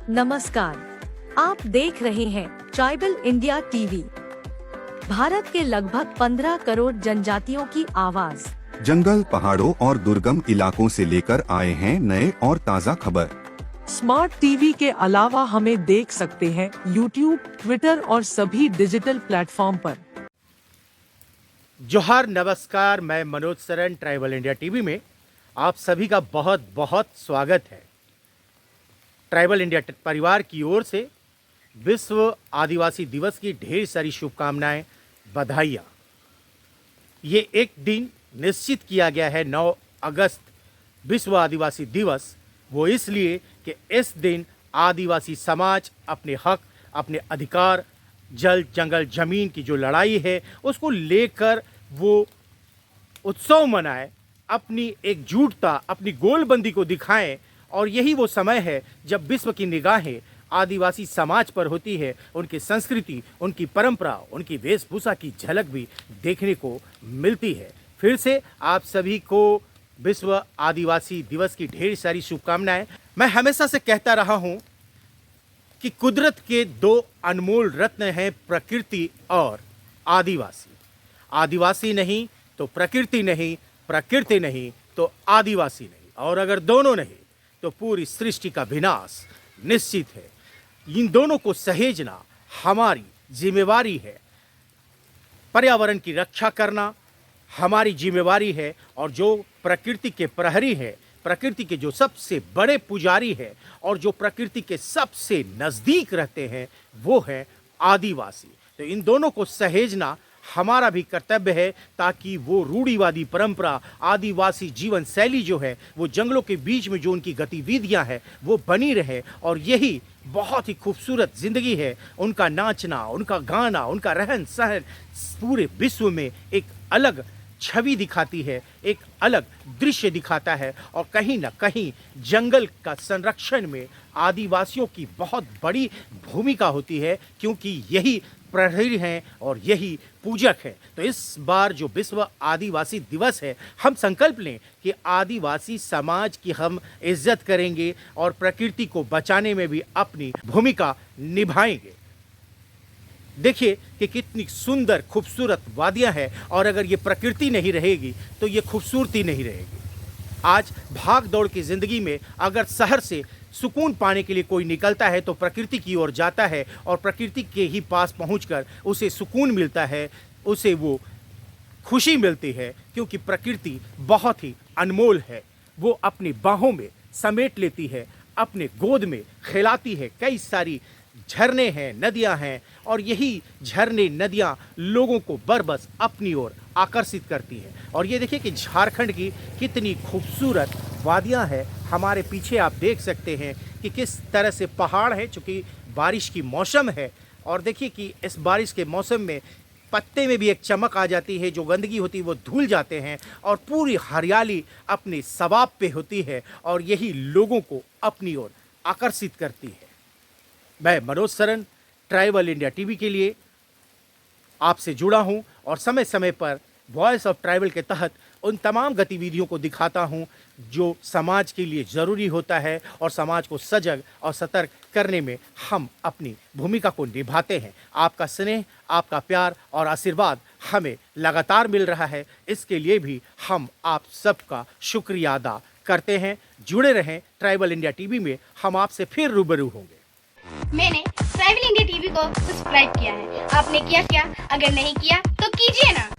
नमस्कार, आप देख रहे हैं ट्राइबल इंडिया टीवी। भारत के लगभग 15 करोड़ जनजातियों की आवाज जंगल, पहाड़ों और दुर्गम इलाकों से लेकर आए हैं नए और ताज़ा खबर। स्मार्ट टीवी के अलावा हमें देख सकते हैं यूट्यूब, ट्विटर और सभी डिजिटल प्लेटफॉर्म पर। जोहार, नमस्कार। मैं Manoj Saran, tribal India TV में आप सभी का बहुत बहुत स्वागत है। ट्राइबल इंडिया परिवार की ओर से विश्व आदिवासी दिवस की ढेर सारी शुभकामनाएं, बधाइयाँ। ये एक दिन निश्चित किया गया है 9 अगस्त विश्व आदिवासी दिवस, वो इसलिए कि इस दिन आदिवासी समाज अपने हक, अपने अधिकार, जल, जंगल, जमीन की जो लड़ाई है उसको लेकर वो उत्सव मनाए, अपनी एकजुटता, अपनी गोलबंदी को दिखाएं। और यही वो समय है जब विश्व की निगाहें आदिवासी समाज पर होती है। उनकी संस्कृति, उनकी परंपरा, उनकी वेशभूषा की झलक भी देखने को मिलती है। फिर से आप सभी को विश्व आदिवासी दिवस की ढेर सारी शुभकामनाएं। मैं हमेशा से कहता रहा हूं कि कुदरत के 2 अनमोल रत्न हैं, प्रकृति और आदिवासी। आदिवासी नहीं तो प्रकृति नहीं, प्रकृति नहीं तो आदिवासी नहीं, और अगर दोनों नहीं तो पूरी सृष्टि का विनाश निश्चित है। इन दोनों को सहेजना हमारी जिम्मेवारी है। पर्यावरण की रक्षा करना हमारी जिम्मेवारी है। और जो प्रकृति के प्रहरी है, प्रकृति के जो सबसे बड़े पुजारी है और जो प्रकृति के सबसे नज़दीक रहते हैं, वो है आदिवासी। तो इन दोनों को सहेजना हमारा भी कर्तव्य है, ताकि वो रूढ़िवादी परंपरा, आदिवासी जीवन शैली जो है, वो जंगलों के बीच में जो उनकी गतिविधियां हैं वो बनी रहे। और यही बहुत ही खूबसूरत ज़िंदगी है। उनका नाचना, उनका गाना, उनका रहन सहन पूरे विश्व में एक अलग छवि दिखाती है, एक अलग दृश्य दिखाता है। और कहीं ना कहीं जंगल का संरक्षण में आदिवासियों की बहुत बड़ी भूमिका होती है, क्योंकि यही प्रहरी हैं और यही पूजक है। तो इस बार जो विश्व आदिवासी दिवस है, हम संकल्प लें कि आदिवासी समाज की हम इज्जत करेंगे और प्रकृति को बचाने में भी अपनी भूमिका निभाएंगे। देखिए कि कितनी सुंदर खूबसूरत वादियां हैं, और अगर ये प्रकृति नहीं रहेगी तो ये खूबसूरती नहीं रहेगी। आज भाग दौड़ की ज़िंदगी में अगर शहर से सुकून पाने के लिए कोई निकलता है तो प्रकृति की ओर जाता है, और प्रकृति के ही पास पहुंचकर उसे सुकून मिलता है, उसे वो खुशी मिलती है, क्योंकि प्रकृति बहुत ही अनमोल है। वो अपनी बाहों में समेट लेती है, अपने गोद में खिलाती है। कई सारी झरने हैं, नदियां हैं, और यही झरने, नदियां लोगों को बरबस अपनी ओर आकर्षित करती हैं। और ये देखिए कि झारखंड की कितनी खूबसूरत वादियां हैं। हमारे पीछे आप देख सकते हैं कि किस तरह से पहाड़ है, चूँकि बारिश की मौसम है। और देखिए कि इस बारिश के मौसम में पत्ते में भी एक चमक आ जाती है, जो गंदगी होती है वो धुल जाते हैं, और पूरी हरियाली अपने सवाब पे होती है, और यही लोगों को अपनी ओर आकर्षित करती है। मैं Manoj Saran, tribal India TV के लिए आपसे जुड़ा हूं, और समय समय पर वॉइस ऑफ ट्राइबल के तहत उन तमाम गतिविधियों को दिखाता हूं जो समाज के लिए ज़रूरी होता है, और समाज को सजग और सतर्क करने में हम अपनी भूमिका को निभाते हैं। आपका स्नेह, आपका प्यार और आशीर्वाद हमें लगातार मिल रहा है, इसके लिए भी हम आप सबका शुक्रिया अदा करते हैं। जुड़े रहें ट्राइबल इंडिया टीवी में, हम आपसे फिर रूबरू होंगे। मैंने ट्राइबल इंडिया टीवी को सब्सक्राइब किया है, आपने किया क्या? अगर नहीं किया तो कीजिए ना।